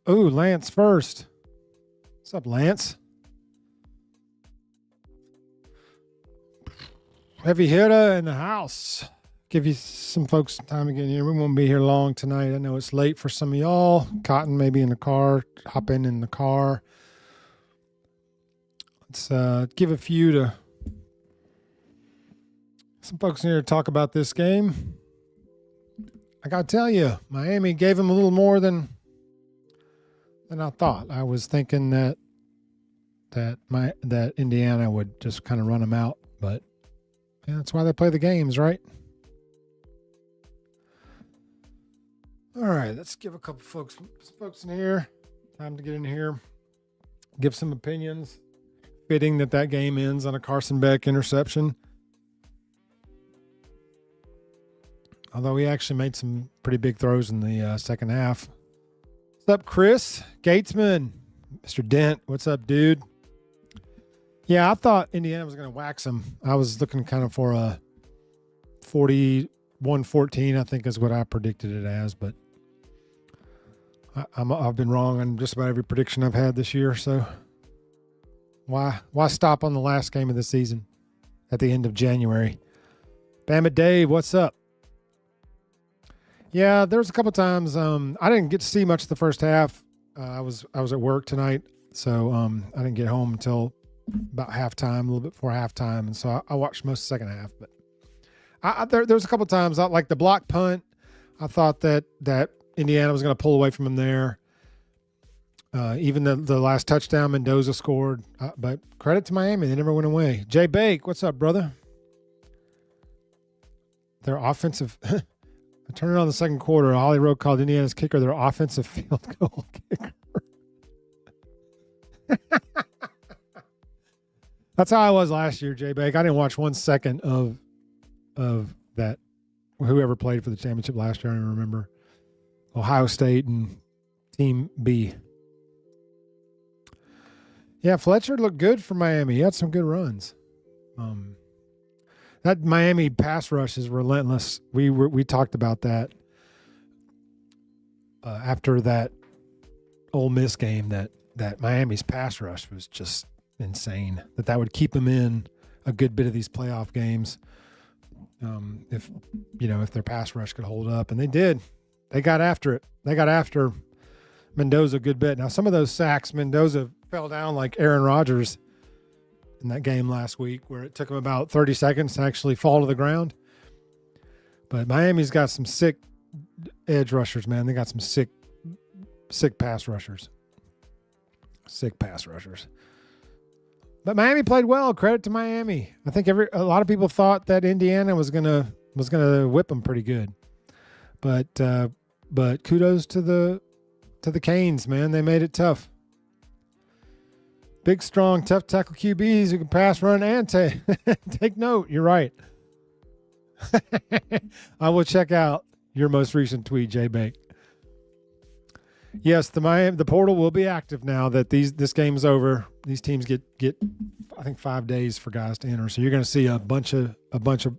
Ooh, Lance first. What's up, Lance? Heavy hitter in the house. Give you some folks some time to get in here. We won't be here long tonight. I know it's late for some of y'all. Cotton maybe in the car. Hop in the car. Let's give a few to some folks in here to talk about this game. I got to tell you, Miami gave them a little more than I thought. I was thinking that Indiana would just kind of run them out, but yeah, that's why they play the games, right? All right, let's give a couple folks in here time to get in here, give some opinions. Fitting that game ends on a Carson Beck interception. Although he actually made some pretty big throws in the second half. What's up, Chris Gatesman? Mr. Dent, what's up, dude? Yeah, I thought Indiana was going to wax him. I was looking kind of for a 41-14, I think is what I predicted it as, but I've been wrong on just about every prediction I've had this year, so why stop on the last game of the season at the end of January? Bama Dave, what's up? Yeah, there was a couple times I didn't get to see much of the first half. I was at work tonight, so I didn't get home until about halftime, a little bit before halftime, and so I watched most of the second half. But there was a couple times, like the block punt, I thought that Indiana was going to pull away from him there. Even the last touchdown Mendoza scored, but credit to Miami, they never went away. Jay Bake, what's up, brother? Their offensive. I turned it on the second quarter. Holly Rowe called Indiana's kicker their offensive field goal kicker. That's how I was last year, Jay Bake. I didn't watch 1 second of that. Whoever played for the championship last year, I don't remember. Ohio State and Team B. Yeah, Fletcher looked good for Miami. He had some good runs. That Miami pass rush is relentless. We talked about that after that Ole Miss game. That Miami's pass rush was just insane. That would keep them in a good bit of these playoff games. If their pass rush could hold up, and they did. They got after it. They got after Mendoza a good bit. Now, some of those sacks, Mendoza fell down like Aaron Rodgers in that game last week, where it took him about 30 seconds to actually fall to the ground. But Miami's got some sick edge rushers, man. They got some sick pass rushers. Sick pass rushers. But Miami played well. Credit to Miami. I think a lot of people thought that Indiana was gonna whip them pretty good. But kudos to the Canes, man. They made it tough. Big, strong, tough tackle QBs who can pass, run, and take note. You're right. I will check out your most recent tweet, Jay Bake. Yes, the portal will be active now that this game's over. These teams get I think 5 days for guys to enter. So you're going to see a bunch of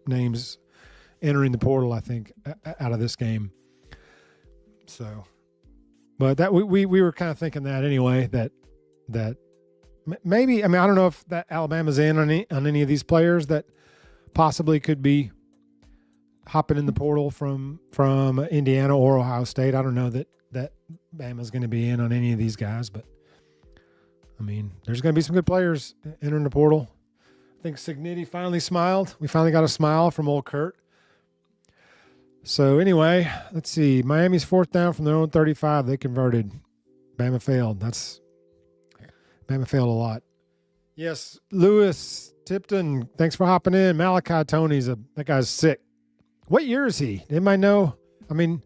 names entering the portal, I think, out of this game. So, but that we were kind of thinking that anyway, that maybe, I mean, I don't know if that Alabama's in on any of these players that possibly could be hopping in the portal from Indiana or Ohio State. I don't know that Bama's going to be in on any of these guys, but I mean, there's going to be some good players entering the portal. I think Signetti finally smiled. We finally got a smile from old Kurt. So anyway, let's see. Miami's fourth down from their own 35. They converted. Bama failed. Bama failed a lot. Yes, Lewis Tipton, thanks for hopping in. Malachi Tony's that guy's sick. What year is he? Anybody know? I mean,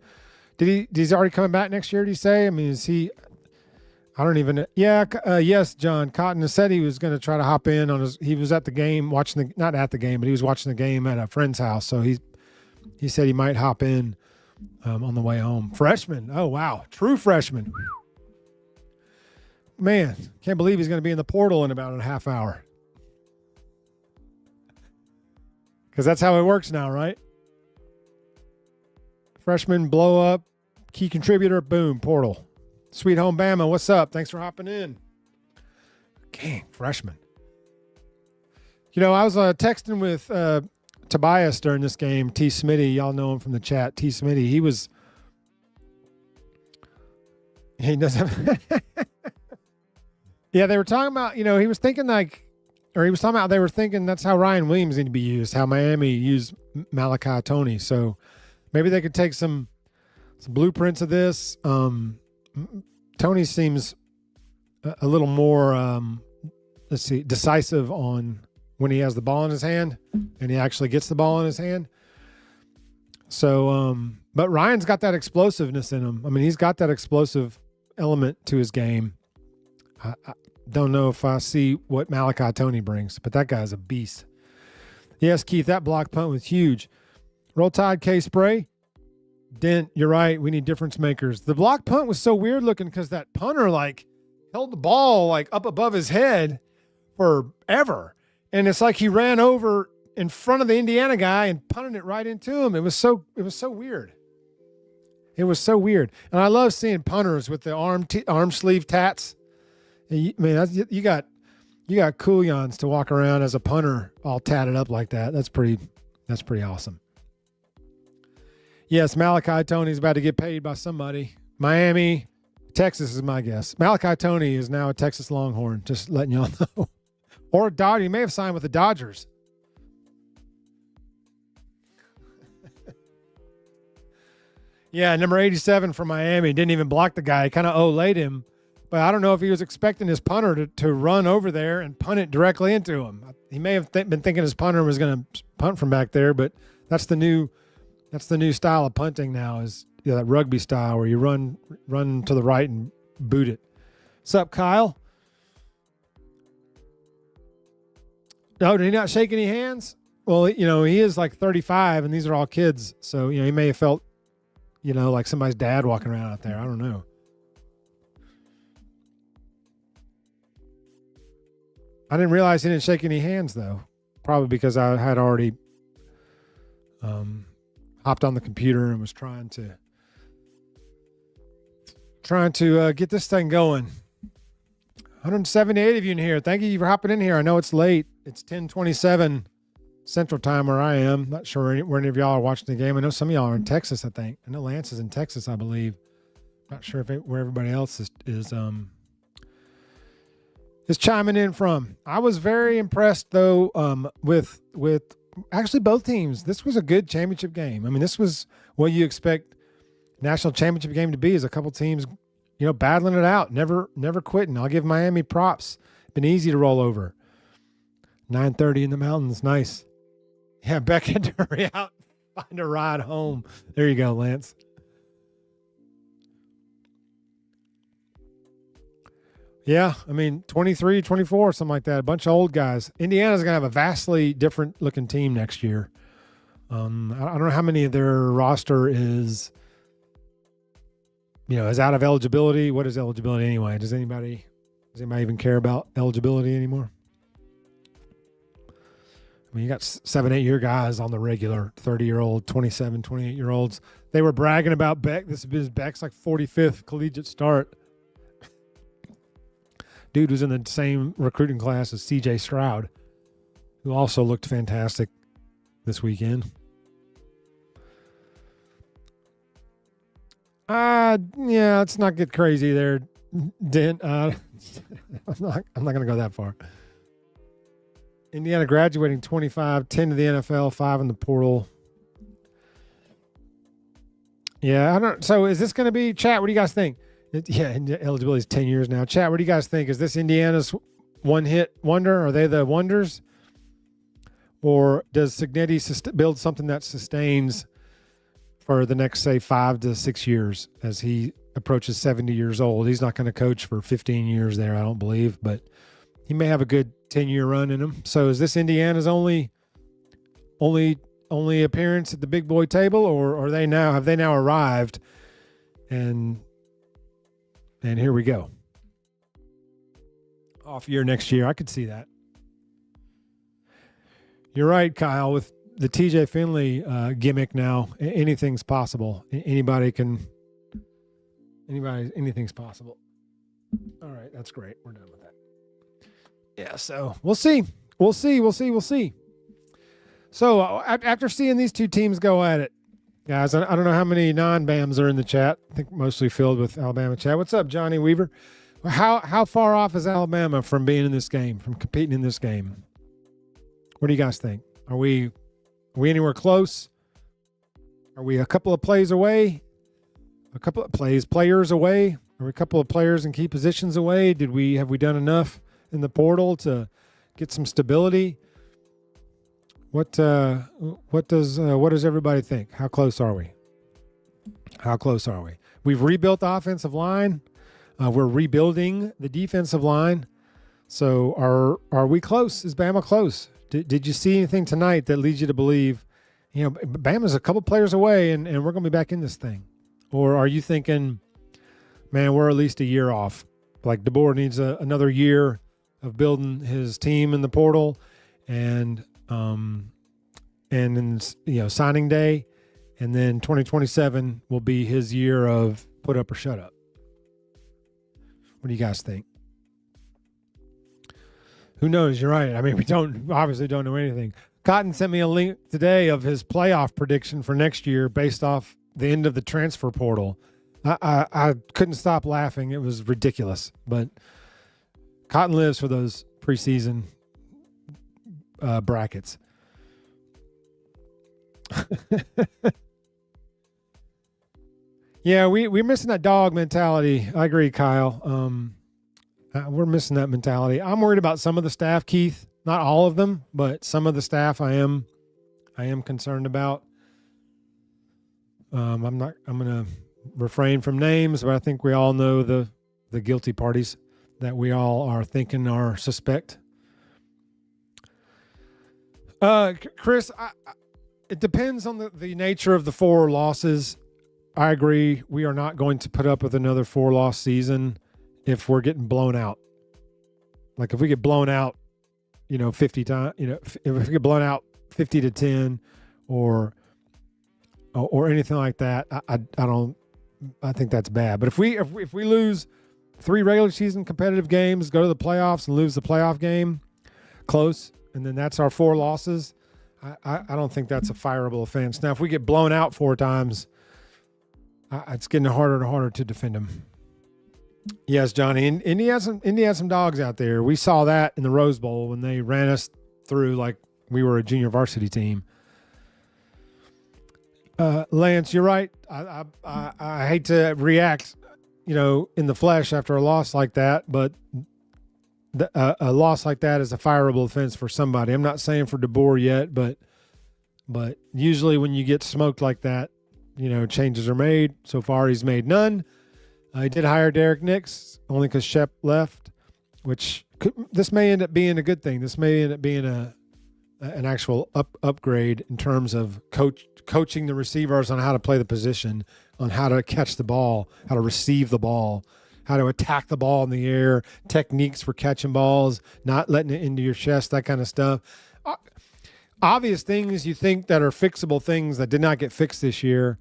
he's already coming back next year, did he say? I mean, is he – I don't even know. Yeah, yes, John. Cotton said he was going to try to hop in on his – he was at the game not at the game, but he was watching the game at a friend's house. So he said he might hop in on the way home. Freshman. Oh, wow. True freshman. Man, can't believe he's going to be in the portal in about a half hour. Because that's how it works now, right? Freshman blow up, key contributor, boom, portal. Sweet Home Bama, what's up? Thanks for hopping in. Gang, freshman. You know, I was texting with Tobias during this game, T. Smitty. Y'all know him from the chat. T. Smitty, he doesn't. Yeah, they were talking about, you know, he was thinking they were thinking that's how Ryan Williams need to be used, how Miami used Malachi Tony. So maybe they could take some blueprints of this. Tony seems a little more, decisive on when he has the ball in his hand and he actually gets the ball in his hand. So, but Ryan's got that explosiveness in him. I mean, he's got that explosive element to his game. I don't know if I see what Malachi Tony brings, but that guy's a beast. Yes, Keith, that block punt was huge. Roll Tide, K-Spray. Dent, you're right. We need difference makers. The block punt was so weird looking because that punter held the ball up above his head forever. And it's like he ran over in front of the Indiana guy and punted it right into him. It was so weird. It was so weird. And I love seeing punters with the arm sleeve tats. You got coolions to walk around as a punter all tatted up like that. That's pretty awesome. Yes, Malachi Tony's about to get paid by somebody. Miami, Texas is my guess. Malachi Tony is now a Texas Longhorn, just letting y'all know. Or a Dodger. He may have signed with the Dodgers. Yeah, number 87 from Miami. Didn't even block the guy. He kind of O-laid him. But I don't know if he was expecting his punter to run over there and punt it directly into him. He may have been thinking his punter was going to punt from back there, but that's the new style of punting now, is that rugby style where you run to the right and boot it. What's up, Kyle? No, did he not shake any hands? Well, you know, he is 35 and these are all kids. So, you know, he may have felt, you know, like somebody's dad walking around out there. I don't know. I didn't realize he didn't shake any hands, though. Probably because I had already hopped on the computer and was trying to get this thing going. 178 of you in here. Thank you for hopping in here. I know it's late. It's 10:27 Central Time where I am. Not sure where any of y'all are watching the game. I know some of y'all are in Texas, I think. I know Lance is in Texas, I believe. Not sure where everybody else is chiming in from. I was very impressed, though, with actually both teams. This was a good championship game. I mean, this was what you expect national championship game to be, is a couple teams, you know, battling it out, never quitting. I'll give Miami props. Been easy to roll over. 9:30 in the mountains. Nice. Yeah, Beck had to hurry out, find a ride home. There you go, Lance. Yeah, I mean, 23, 24, something like that. A bunch of old guys. Indiana's going to have a vastly different looking team next year. I don't know how many of their roster is out of eligibility. What is eligibility anyway? Does anybody even care about eligibility anymore? I mean, you got 7-8 year guys on the regular, 30-year-old, 27, 28-year-olds. They were bragging about Beck. This is Beck's 45th collegiate start. Dude was in the same recruiting class as CJ Stroud, who also looked fantastic this weekend. Yeah, let's not get crazy there, Dent. I'm not going to go that far. Indiana graduating 25, 10 to the NFL, 5 in the portal. Yeah, so is this going to be, chat, what do you guys think? Yeah, eligibility is 10 years now. Chat, what do you guys think? Is this Indiana's one-hit wonder? Are they the wonders? Or does Cignetti build something that sustains for the next, say, 5 to 6 years as he approaches 70 years old? He's not going to coach for 15 years there, I don't believe, but he may have a good 10-year run in him. So is this Indiana's only appearance at the big boy table, or have they now arrived and here we go. Off year next year. I could see that. You're right, Kyle. With the TJ Finley gimmick now. Anything's possible. Anything's possible. All right, that's great. We're done with that. Yeah, so we'll see. We'll see. So after seeing these two teams go at it, guys, I don't know how many non-BAMs are in the chat. I think mostly filled with Alabama chat. What's up, Johnny Weaver? How far off is Alabama from being in this game, from competing in this game? What do you guys think? Are we anywhere close? Are we a couple of plays away? A couple of players away? Are we a couple of players in key positions away? Have we done enough in the portal to get some stability? What does everybody think? How close are we? We've rebuilt the offensive line. We're rebuilding the defensive line. So are we close? Is Bama close? Did you see anything tonight that leads you to believe, Bama's a couple players away and we're going to be back in this thing? Or are you thinking, man, we're at least a year off? Like DeBoer needs another year of building his team in the portal and then, signing day. And then 2027 will be his year of put up or shut up. What do you guys think? Who knows? You're right. I mean, we obviously don't know anything. Cotton sent me a link today of his playoff prediction for next year based off the end of the transfer portal. I couldn't stop laughing. It was ridiculous. But Cotton lives for those preseason brackets. Yeah, we're missing that dog mentality. I agree, Kyle. We're missing that mentality. I'm worried about some of the staff, Keith. Not all of them, but some of the staff I am concerned about. I'm going to refrain from names, but I think we all know the guilty parties that we all are thinking are suspect. Chris, it depends on the nature of the 4 losses. I agree. We are not going to put up with another 4-loss season if we're getting blown out. Like if we get blown out, 50 times, if we get blown out 50-10 or anything like that, I think that's bad. But if we lose 3 regular season competitive games, go to the playoffs and lose the playoff game close, and then that's our 4 losses, I don't think that's a fireable offense. Now, if we get blown out 4 times, it's getting harder and harder to defend him. Yes, Johnny. And Indy has some dogs out there. We saw that in the Rose Bowl when they ran us through like we were a junior varsity team. Lance, you're right. I hate to react, in the flesh after a loss like that, but a loss like that is a fireable offense for somebody. I'm not saying for DeBoer yet, but usually when you get smoked like that, changes are made. So far, he's made none. He did hire Derek Nix only because Shep left, this may end up being a good thing. This may end up being an actual upgrade in terms of coaching the receivers on how to play the position, on how to catch the ball, how to receive the ball, how to attack the ball in the air, techniques for catching balls, not letting it into your chest, that kind of stuff. Obvious things you think that are fixable things that did not get fixed this year.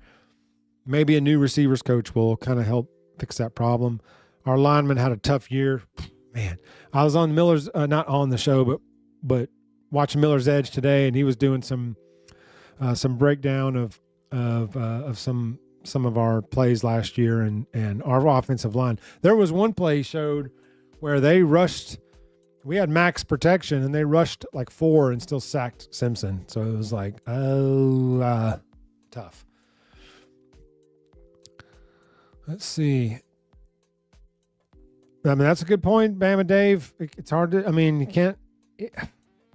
Maybe a new receivers coach will kind of help fix that problem. Our lineman had a tough year. Man, I was on Miller's, not on the show, but watching Miller's Edge today, and he was doing some breakdown of some of our plays last year and our offensive line. There was one play showed where they rushed. We had max protection, and they rushed like 4 and still sacked Simpson. So it was like, tough. Let's see. I mean, that's a good point, Bama Dave. It's hard to, you can't.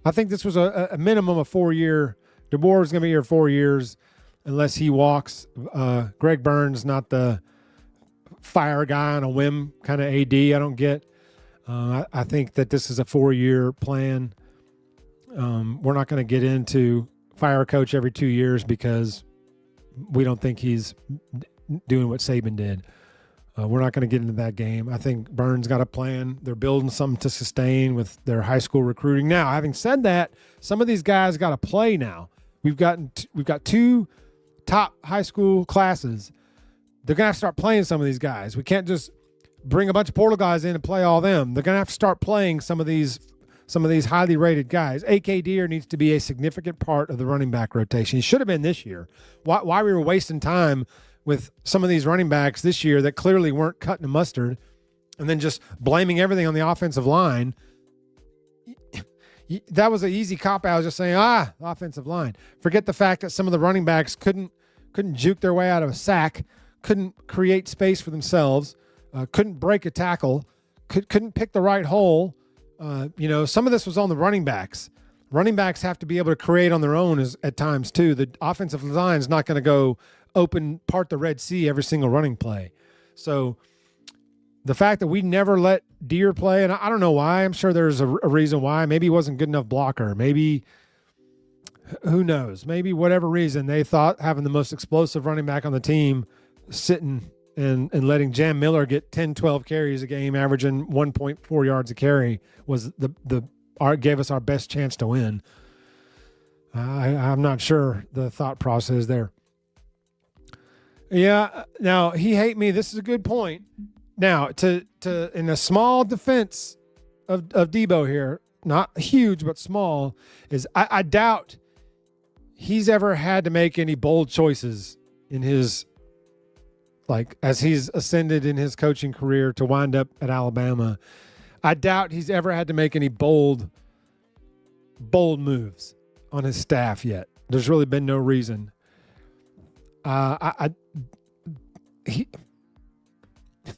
I think this was a minimum of 4-year. DeBoer is going to be here 4 years unless he walks. Greg Burns, not the fire guy on a whim kind of AD. I don't get. I think that this is a 4-year plan. We're not going to get into fire a coach every 2 years because we don't think he's doing what Saban did. We're not going to get into that game. I think Burns got a plan. They're building something to sustain with their high school recruiting. Now, having said that, some of these guys got to play now. We've got 2 top high school classes. They're gonna have to start playing some of these guys. We can't just bring a bunch of portal guys in and play all them. They're gonna have to start playing some of these highly rated guys. AK Deer needs to be a significant part of the running back rotation. He should have been this year. Why we were wasting time with some of these running backs this year that clearly weren't cutting the mustard, and then just blaming everything on the offensive line. That was an easy cop out, just saying, offensive line. Forget the fact that some of the running backs couldn't juke their way out of a sack, couldn't create space for themselves, couldn't break a tackle, couldn't pick the right hole. Some of this was on the running backs. Running backs have to be able to create on their own at times too. The offensive line is not going to go part the Red Sea every single running play. So the fact that we never let Deer play, and I don't know why. I'm sure there's a reason why. Maybe he wasn't good enough blocker. Maybe, who knows? Maybe whatever reason, they thought having the most explosive running back on the team sitting and letting Jam Miller get 10, 12 carries a game, averaging 1.4 yards a carry was gave us our best chance to win. I'm not sure the thought process there. Yeah, now he hate me. This is a good point. Now, to in a small defense of Debo here, not huge but small, is I doubt he's ever had to make any bold choices in his, like, as he's ascended in his coaching career to wind up at Alabama. I doubt he's ever had to make any bold moves on his staff yet. There's really been no reason.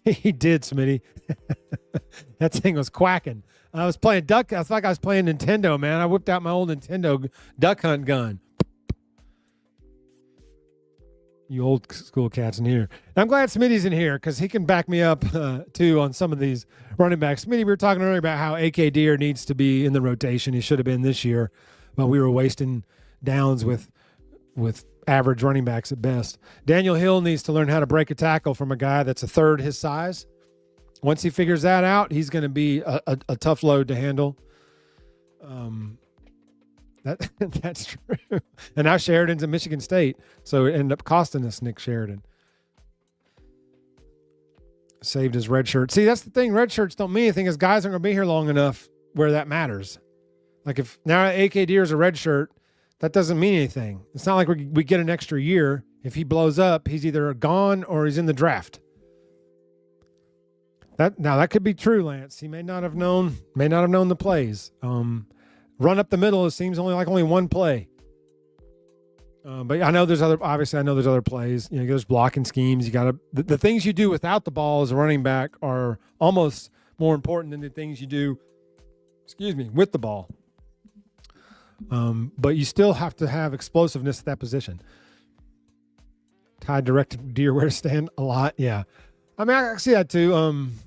He did, Smitty. That thing was quacking. I was playing duck. I thought I was playing Nintendo, man. I whipped out my old Nintendo duck hunt gun. You old school cats in here. I'm glad Smitty's in here because he can back me up too on some of these running backs. Smitty, we were talking earlier about how AK Deer needs to be in the rotation. He should have been this year, but we were wasting downs with average running backs at best. Daniel Hill needs to learn how to break a tackle from a guy that's a third his size. Once he figures that out, he's going to be a tough load to handle. That's true. And now Sheridan's at Michigan State, so it ended up costing us Nick Sheridan. Saved his red shirt. See, that's the thing. Red shirts don't mean anything, as guys aren't going to be here long enough where that matters. Like if now AK Deer is a red shirt, that doesn't mean anything. It's not like we get an extra year. If he blows up, he's either gone or he's in the draft. That could be true, Lance. He may not have known the plays. Run up the middle, it seems only one play. But I know there's other plays. There's blocking schemes. You got the things you do without the ball as a running back are almost more important than the things you do, with the ball. But you still have to have explosiveness at that position. Ty directed Deer where to stand a lot. Yeah. I mean, I see that too.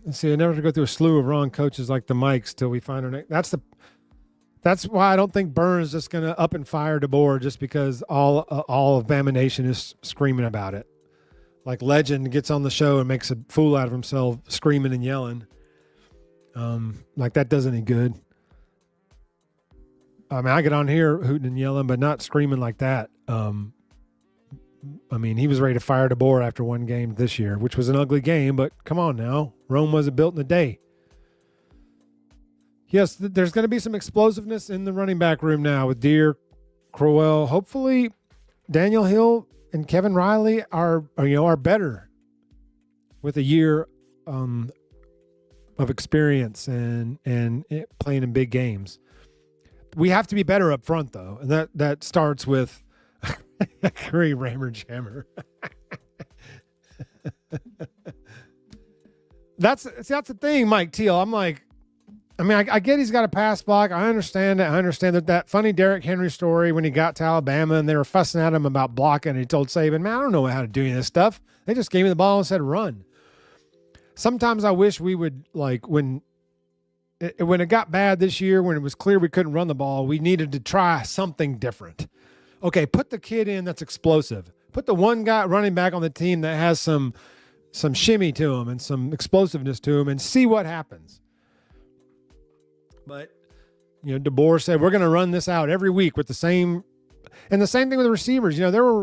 Let's see. I never have to go through a slew of wrong coaches like the Mikes till we find our next. That's why I don't think Burns is just going to up and fire DeBoer just because all of Bama Nation is screaming about it. Like Legend gets on the show and makes a fool out of himself screaming and yelling. Like that does any good. I mean, I get on here hooting and yelling, but not screaming like that. I mean, he was ready to fire DeBoer after one game this year, which was an ugly game, but come on now. Rome wasn't built in a day. Yes, there's going to be some explosiveness in the running back room now with Deer, Crowell. Hopefully, Daniel Hill and Kevin Riley are better with a year of experience and playing in big games. We have to be better up front, though, and that starts with Curry Rammer Jammer. That's the thing, Mike Teal. I get he's got a pass block. I understand it. I understand that funny Derrick Henry story when he got to Alabama and they were fussing at him about blocking. And he told Saban, man, I don't know how to do any of this stuff. They just gave me the ball and said, run. Sometimes I wish we would, like, when it got bad this year, when it was clear we couldn't run the ball, we needed to try something different. Okay, put the kid in that's explosive. Put the one guy running back on the team that has some shimmy to him and some explosiveness to him and see what happens. But, DeBoer said, we're going to run this out every week with the same And the same thing with the receivers.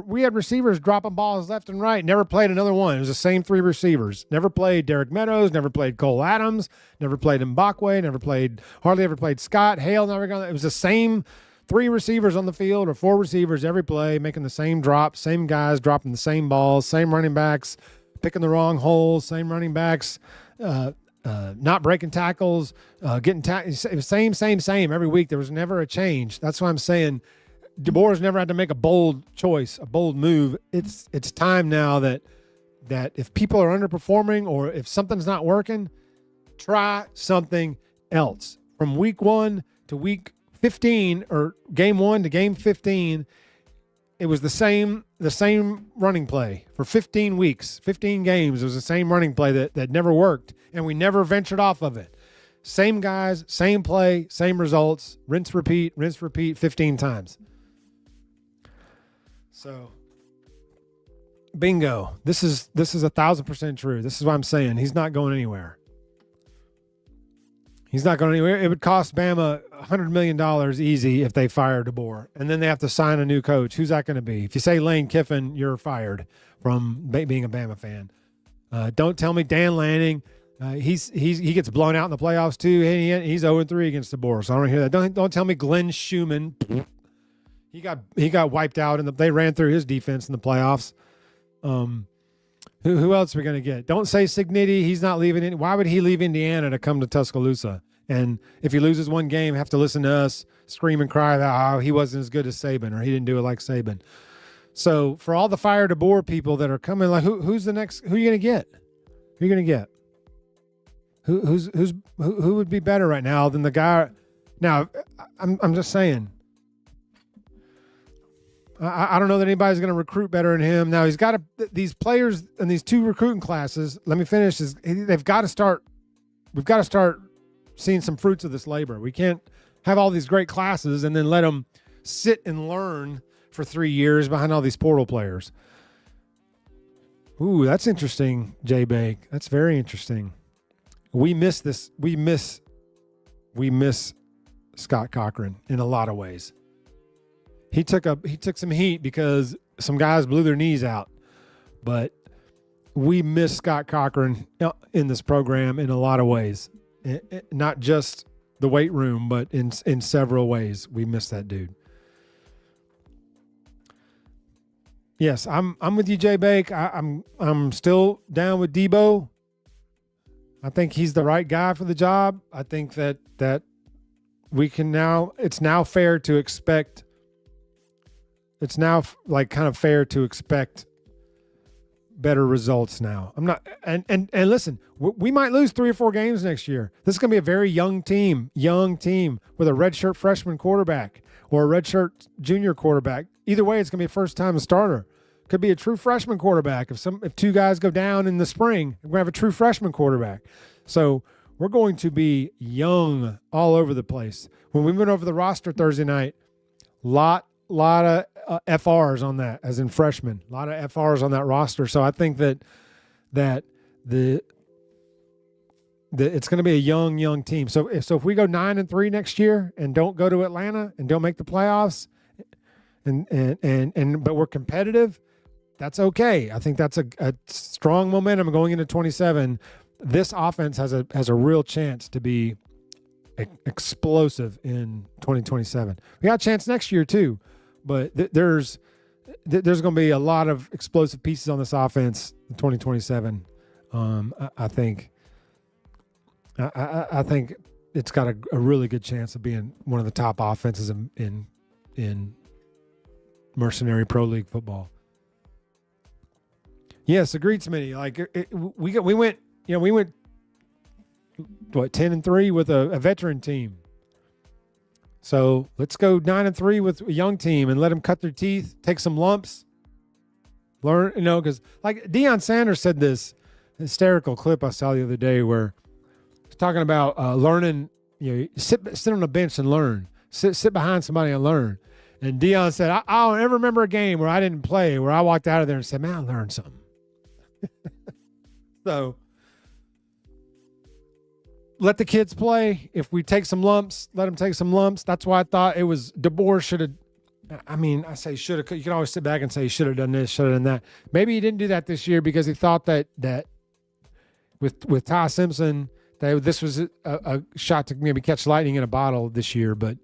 We had receivers dropping balls left and right, never played another one. It was the same 3 receivers. Never played Derek Meadows, never played Cole Adams, never played Mbakwe, hardly ever played Scott Hale. It was the same 3 receivers on the field or 4 receivers every play, making the same drops, same guys dropping the same balls, same running backs, picking the wrong holes, same running backs, not breaking tackles, getting same every week. There was never a change. That's why I'm saying DeBoer's never had to make a bold choice, a bold move. It's time now that if people are underperforming or if something's not working, try something else. From week 1 to week 15 or game 1 to game 15, it was the same running play for 15 weeks, 15 games. It was the same running play that never worked, and we never ventured off of it. Same guys, same play, same results, rinse, repeat 15 times. So, bingo. This is 1,000% true. This is what I'm saying. He's not going anywhere. He's not going anywhere. It would cost Bama $100 million easy if they fire DeBoer. And then they have to sign a new coach. Who's that going to be? If you say Lane Kiffin, you're fired from being a Bama fan. Don't tell me Dan Lanning. He gets blown out in the playoffs too. He's 0-3 against DeBoer, so I don't hear that. Don't tell me Glenn Schumann. He got wiped out, and they ran through his defense in the playoffs. Who else are we going to get? Don't say Cignetti. He's not leaving. Why would he leave Indiana to come to Tuscaloosa? And if he loses one game, have to listen to us scream and cry about how he wasn't as good as Saban or he didn't do it like Saban. So for all the fire DeBoer people that are coming, like who's the next? Who are you going to get? Who are you going to get? Who would be better right now than the guy? Now, I'm just saying. I don't know that anybody's going to recruit better than him. Now, he's got these players in these 2 recruiting classes. Let me finish. We've got to start seeing some fruits of this labor. We can't have all these great classes and then let them sit and learn for 3 years behind all these portal players. Ooh, that's interesting, Jay Bake. That's very interesting. We miss this. We miss Scott Cochran in a lot of ways. He took some heat because some guys blew their knees out, but we miss Scott Cochran in this program in a lot of ways. Not just the weight room, but in several ways, we miss that dude. Yes, I'm with you, Jay Bake. I'm still down with Debo. I think he's the right guy for the job. I think that we can now. It's now fair to expect. It's now kind of fair to expect better results now. I'm not, and listen, we might lose 3 or 4 games next year. This is going to be a very young team with a redshirt freshman quarterback or a redshirt junior quarterback. Either way, it's going to be a first-time starter. Could be a true freshman quarterback. If 2 guys go down in the spring, we're going to have a true freshman quarterback. So we're going to be young all over the place. When we went over the roster Thursday night, lot of FRs on that, as in freshmen. A lot of FRs on that roster. So I think that it's going to be a young team. So if we go 9-3 next year and don't go to Atlanta and don't make the playoffs, but we're competitive, that's okay. I think that's a strong momentum going into 27. This offense has a real chance to be explosive in 2027. We got a chance next year too. But there's going to be a lot of explosive pieces on this offense in 2027. I think it's got a really good chance of being one of the top offenses in mercenary pro league football. Yes, agreed, Smitty. We went 10-3 with a veteran team. So let's go 9-3 with a young team and let them cut their teeth, take some lumps, learn, because like Deion Sanders said this hysterical clip I saw the other day where he's talking about learning, sit on a bench and learn, sit behind somebody and learn. And Deion said, I don't ever remember a game where I didn't play, where I walked out of there and said, man, I learned something. So let the kids play. If we take some lumps, let them take some lumps. That's why I thought it was DeBoer should have I mean, I say should have. You can always sit back and say should have done this, should have done that. Maybe he didn't do that this year because he thought that with Ty Simpson, that this was a shot to maybe catch lightning in a bottle this year. But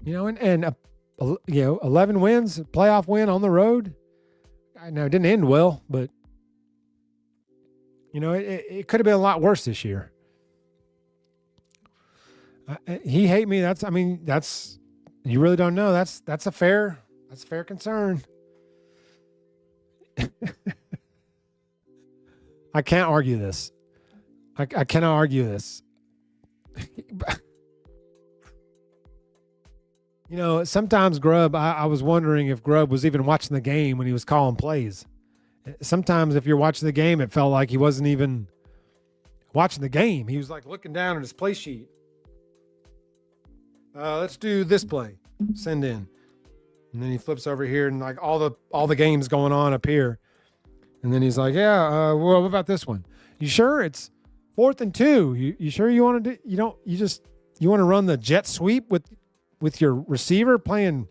and 11 wins, a playoff win on the road. I know it didn't end well, but it could have been a lot worse this year. He hate me. That's you really don't know. That's a fair concern. I can't argue this. I cannot argue this. Sometimes Grubb, I was wondering if Grubb was even watching the game when he was calling plays. Sometimes if you're watching the game, it felt like he wasn't even watching the game. He was like looking down at his play sheet. Let's do this play. Send in. And then he flips over here and like all the games going on up here. And then he's like, well, what about this one? You sure it's 4th and 2? You sure you want to do, you want to run the jet sweep with your receiver playing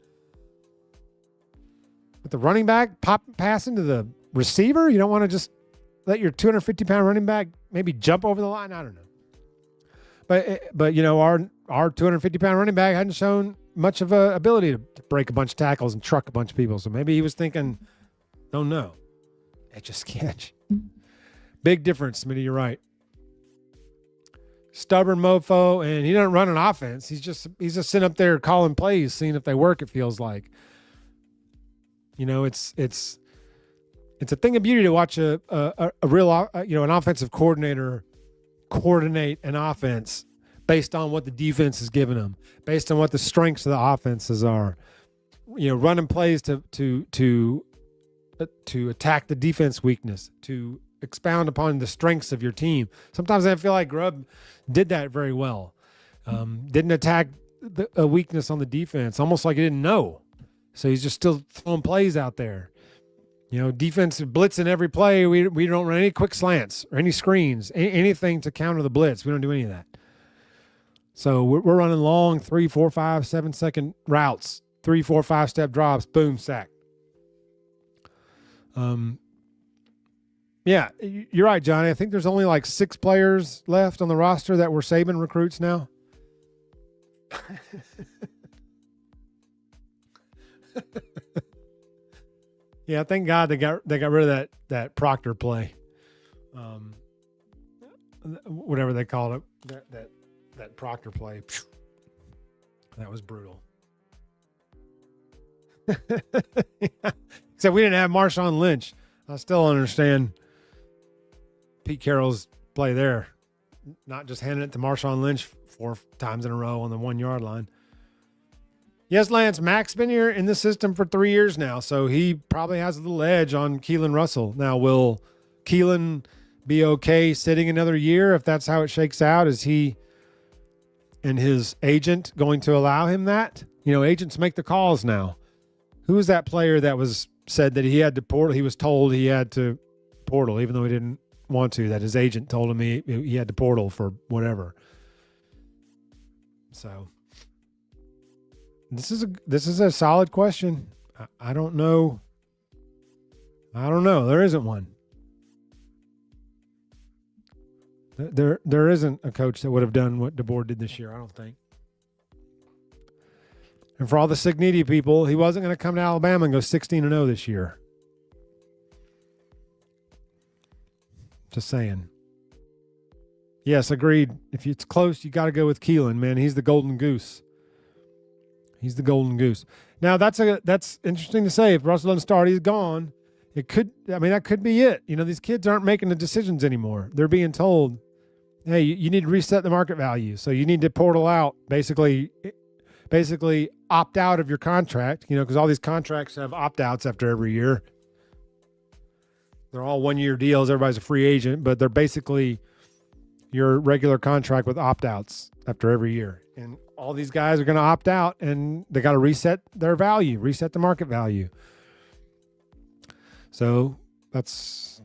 with the running back passing to the receiver? You don't want to just let your 250-pound running back maybe jump over the line? I don't know. But our 250-pound running back hadn't shown much of a ability to break a bunch of tackles and truck a bunch of people. So maybe he was thinking, don't know. Etch a sketch. Big difference, Smitty. You're right. Stubborn mofo, and he doesn't run an offense. He's just sitting up there calling plays, seeing if they work. It feels like, it's a thing of beauty to watch a real an offensive coordinator coordinate an offense based on what the defense is giving them, based on what the strengths of the offenses are. Running plays to attack the defense weakness, to expound upon the strengths of your team. Sometimes I feel like Grubb did that very well. Didn't attack a weakness on the defense, almost like he didn't know. So he's just still throwing plays out there. Defense blitzing every play. We don't run any quick slants or any screens, anything to counter the blitz. We don't do any of that. So we're running long 3, 4, 5, 7 second routes, 3, 4, 5 step drops, boom, sack. Yeah, you're right, Johnny. I think there's only like 6 players left on the roster that were Saban recruits now. Yeah, thank God they got rid of that Proctor play, whatever they called it, that Proctor play. That was brutal. Except we didn't have Marshawn Lynch. I still understand Pete Carroll's play there, not just handing it to Marshawn Lynch 4 times in a row on the 1 yard line. Yes, Lance, Mac's been here in the system for 3 years now, so he probably has a little edge on Keelan Russell. Now, will Keelan be okay sitting another year if that's how it shakes out? Is he and his agent going to allow him that? Agents make the calls now. Who was that player that was said that he had to portal? He was told he had to portal, even though he didn't want to, that his agent told him he had to portal for whatever. So this is a solid question. I don't know. There isn't one. There isn't a coach that would have done what DeBoer did this year, I don't think. And for all the Signiti people, he wasn't going to come to Alabama and go 16-0 this year. Just saying. Yes, agreed. If it's close, you got to go with Keelan, man. He's the golden goose. He's the golden goose. Now, that's interesting to say. If Russell doesn't start, he's gone. That could be it. These kids aren't making the decisions anymore. They're being told, hey, you need to reset the market value. So you need to portal out, basically opt out of your contract, because all these contracts have opt-outs after every year. They're all 1-year deals. Everybody's a free agent, but they're basically your regular contract with opt-outs after every year. And all these guys are going to opt out, and they got to reset their value, reset the market value. So that's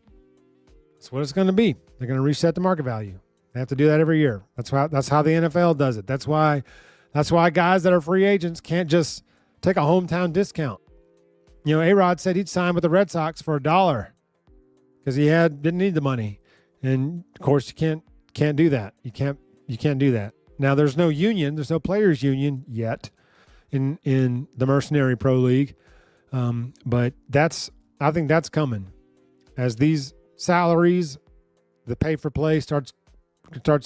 what it's going to be. They're going to reset the market value. They have to do that every year. That's how the NFL does it. That's why guys that are free agents can't just take a hometown discount. You know, A-Rod said he'd sign with the Red Sox for $1 because he didn't need the money. And of course you can't do that. You can't do that. Now there's no union, there's no players union yet in the Mercenary Pro League. But I think that's coming as these salaries, the pay for play starts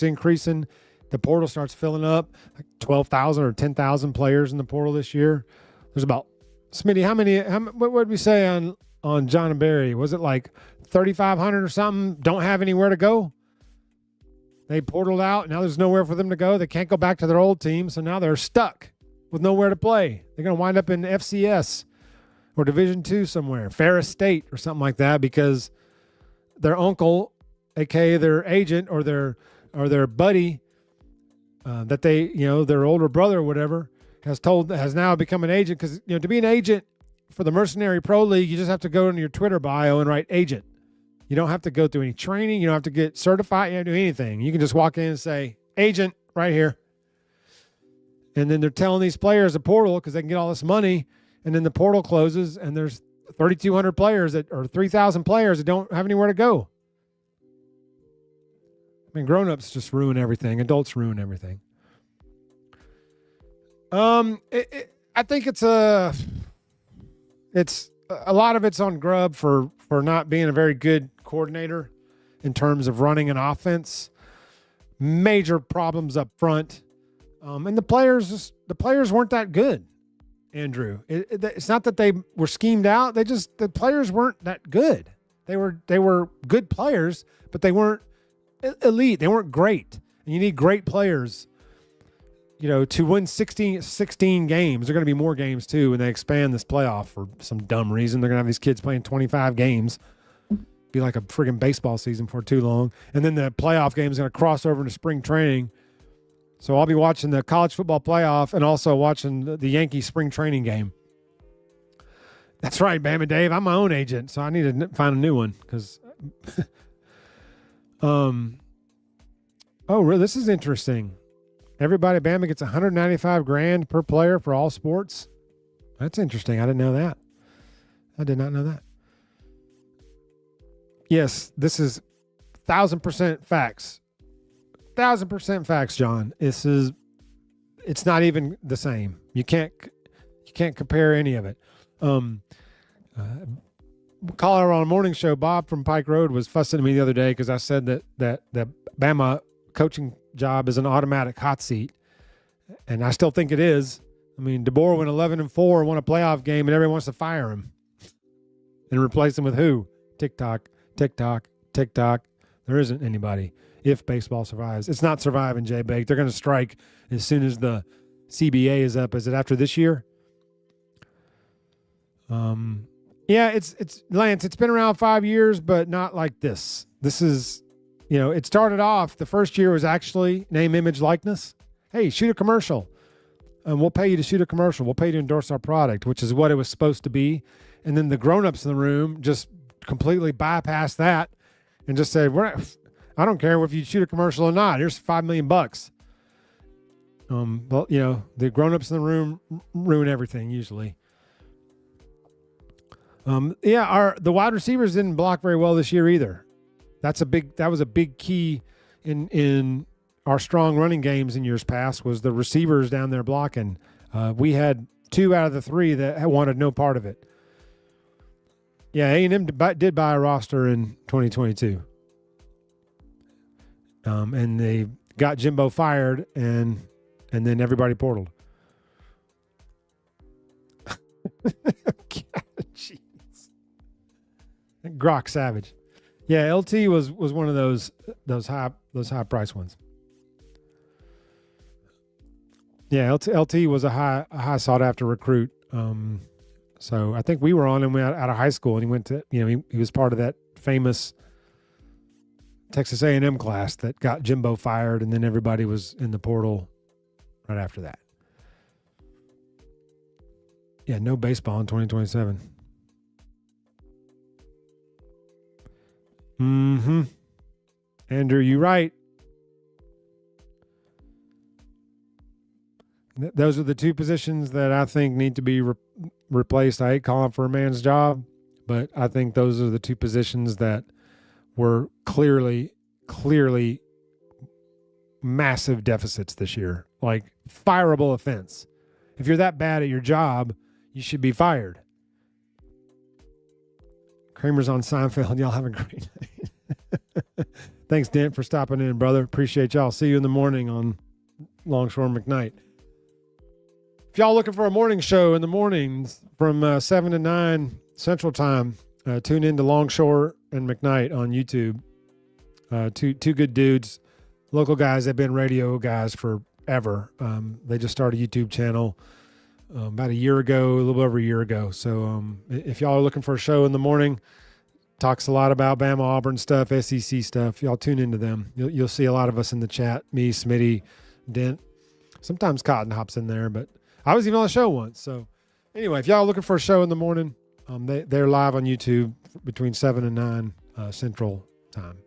increasing. The portal starts filling up, like 12,000 or 10,000 players in the portal this year. There's about, Smitty, what would we say on John and Barry? Was it like 3,500 or something? Don't have anywhere to go. They portaled out. Now there's nowhere for them to go. They can't go back to their old team. So now they're stuck with nowhere to play. They're going to wind up in FCS or Division II somewhere, Ferris State or something like that, because their uncle, aka their agent or their buddy, that they, their older brother or whatever, has now become an agent. Because to be an agent for the Mercenary Pro League, you just have to go into your Twitter bio and write agent. You don't have to go through any training. You don't have to get certified. You don't have to do anything. You can just walk in and say agent right here. And then they're telling these players a portal because they can get all this money. And then the portal closes and there's 3,200 players or 3,000 players that don't have anywhere to go. I mean, grown-ups just ruin everything. Adults ruin everything. I think it's a lot of it's on Grubb for not being a very good coordinator in terms of running an offense. Major problems up front. And the players weren't that good, Andrew. It's not that they were schemed out. The players weren't that good. They were good players, but they weren't elite. They weren't great. And you need great players, to win 16 games. There are going to be more games too when they expand this playoff for some dumb reason. They're going to have these kids playing 25 games. Be like a friggin' baseball season for too long. And then the playoff game is going to cross over into spring training. So I'll be watching the college football playoff and also watching the Yankee spring training game. That's right, Bama Dave. I'm my own agent, so I need to find a new one because this is interesting. Everybody, Bama gets $195,000 per player for all sports. That's interesting. I didn't know that. I did not know that. Yes, this is 1,000% facts. 1,000% facts, John. It's not even the same. You can't compare any of it. Caller on a morning show, Bob from Pike Road, was fussing at me the other day because I said that Bama coaching job is an automatic hot seat, and I still think it is. I mean, DeBoer went 11-4, won a playoff game, and everyone wants to fire him and replace him with who? TikTok. There isn't anybody. If baseball survives, it's not surviving, Jay Bake. They're going to strike as soon as the CBA is up. Is it after this year? Yeah, it's Lance. It's been around 5 years, but not like this. This is, it started off. The first year was actually name, image, likeness. Hey, shoot a commercial, and we'll pay you to shoot a commercial. We'll pay you to endorse our product, which is what it was supposed to be. And then the grown-ups in the room just completely bypassed that and just said, I don't care if you shoot a commercial or not. Here's $5 million. Well, the grown-ups in the room ruin everything usually. The wide receivers didn't block very well this year either. That was a big key in our strong running games in years past was the receivers down there blocking. We had 2 out of the 3 that wanted no part of it. Yeah, A&M did buy a roster in 2022. And they got Jimbo fired, and then everybody portaled. Jeez. Grok Savage. Yeah, LT was one of those high price ones. Yeah, LT was a high sought after recruit. So I think we were on him out of high school, and he went to he was part of that famous Texas A&M class that got Jimbo fired, and then everybody was in the portal right after that. Yeah, no baseball in 2027. Mm-hmm. Andrew, you right. those are the two positions that I think need to be replaced. I hate calling for a man's job, but I think those are the two positions that were clearly massive deficits this year. Like, fireable offense. If you're that bad at your job, you should be fired. Kramer's on Seinfeld. Y'all have a great night. Thanks, Dent, for stopping in, brother. Appreciate y'all. See you in the morning on Longshore McKnight. If y'all looking for a morning show in the mornings from 7 to 9 Central Time, tune in to Longshore and McKnight on YouTube. Two good dudes, local guys. They've been radio guys forever. They just started a YouTube channel about a year ago, a little over a year ago. So if y'all are looking for a show in the morning, talks a lot about Bama, Auburn stuff, SEC stuff, y'all tune into them. You'll see a lot of us in the chat, me, Smitty, Dent. Sometimes Cotton hops in there, but I was even on the show once. So anyway, if y'all are looking for a show in the morning, they're live on YouTube between 7 and 9 Central Time.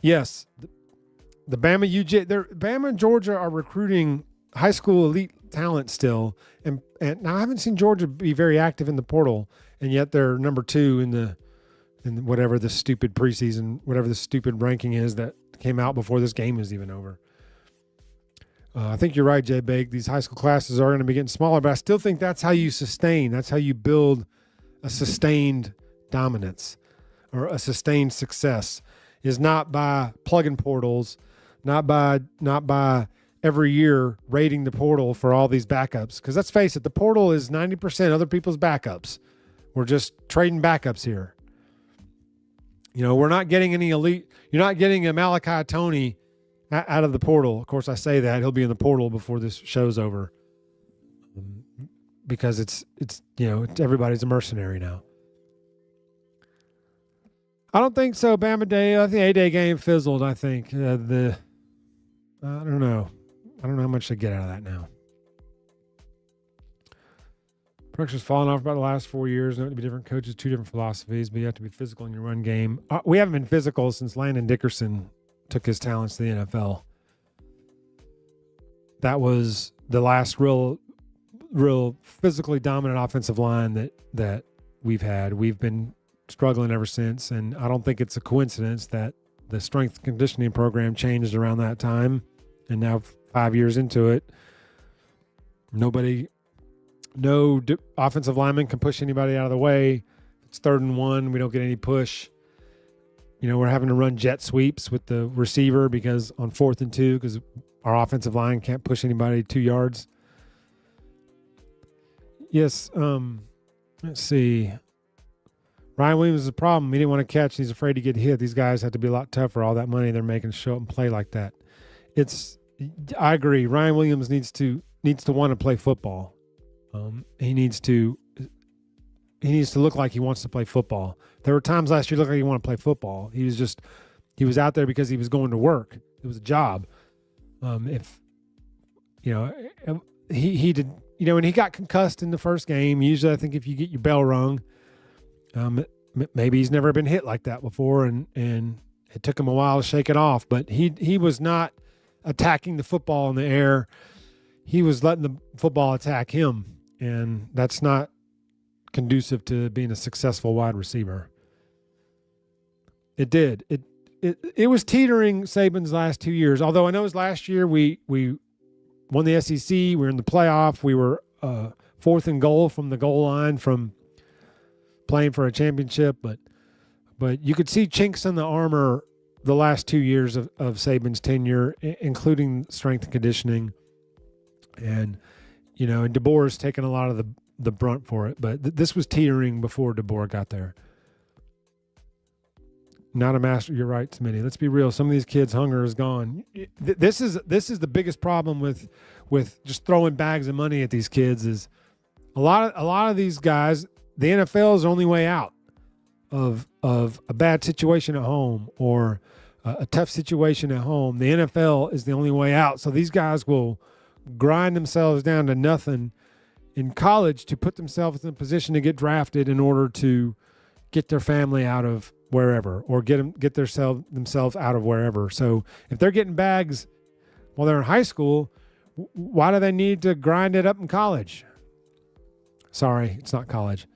Yes, the Bama and Georgia are recruiting high school elite talent still, and now I haven't seen Georgia be very active in the portal, and yet they're number 2 in whatever the stupid preseason, whatever the stupid ranking is that came out before this game is even over. I think you're right, Jay Bake. These high school classes are going to be getting smaller, but I still think that's how you sustain. That's how you build a sustained dominance or a sustained success, is not by plugging portals, not by every year raiding the portal for all these backups. Because let's face it, the portal is 90% other people's backups. We're just trading backups here. You know, we're not getting any elite. You're not getting a Malachi Tony out of the portal. Of course, I say that he'll be in the portal before this show's over, because it's everybody's a mercenary now. I don't think so. Bama Day, I think the A-Day game fizzled. I think I don't know. I don't know how much they get out of that now. Production's fallen off about the last 4 years. There have to be different coaches, 2 different philosophies, but you have to be physical in your run game. We haven't been physical since Landon Dickerson took his talents to the NFL. That was the last real physically dominant offensive line that we've had. We've been struggling ever since, and I don't think it's a coincidence that the strength and conditioning program changed around that time, and now 5 years into it, no offensive lineman can push anybody out of the way. It's 3rd and 1. We don't get any push. You know, we're having to run jet sweeps with the receiver because on 4th and 2, because our offensive line can't push anybody 2 yards. Yes. Let's see. Ryan Williams is a problem. He didn't want to catch. He's afraid to get hit. These guys have to be a lot tougher. All that money they're making to show up and play like that. I agree. Ryan Williams needs to want to play football. He needs to look like he wants to play football. There were times last year he looked like he wanted to play football. He was out there because he was going to work. It was a job. He did, when he got concussed in the first game, usually I think if you get your bell rung, maybe he's never been hit like that before, and it took him a while to shake it off. But he was not attacking the football in the air. He was letting the football attack him, and that's not conducive to being a successful wide receiver. It did. It was teetering Saban's last 2 years. Although I know his last year we won the SEC. We were in the playoff. We were 4th and goal from the goal line from playing for a championship. But you could see chinks in the armor the last 2 years of Saban's tenure, including strength and conditioning. And, and DeBoer has taken a lot of the brunt for it. But this was teetering before DeBoer got there. Not a master. You're right, Smitty. Let's be real. Some of these kids' hunger is gone. This is the biggest problem with just throwing bags of money at these kids. Is a lot of these guys. The NFL is the only way out of a bad situation at home or a tough situation at home. The NFL is the only way out. So these guys will grind themselves down to nothing in college to put themselves in a position to get drafted in order to get their family out of wherever or get themselves out of wherever. So if they're getting bags while they're in high school, why do they need to grind it up in college? Sorry, it's not college.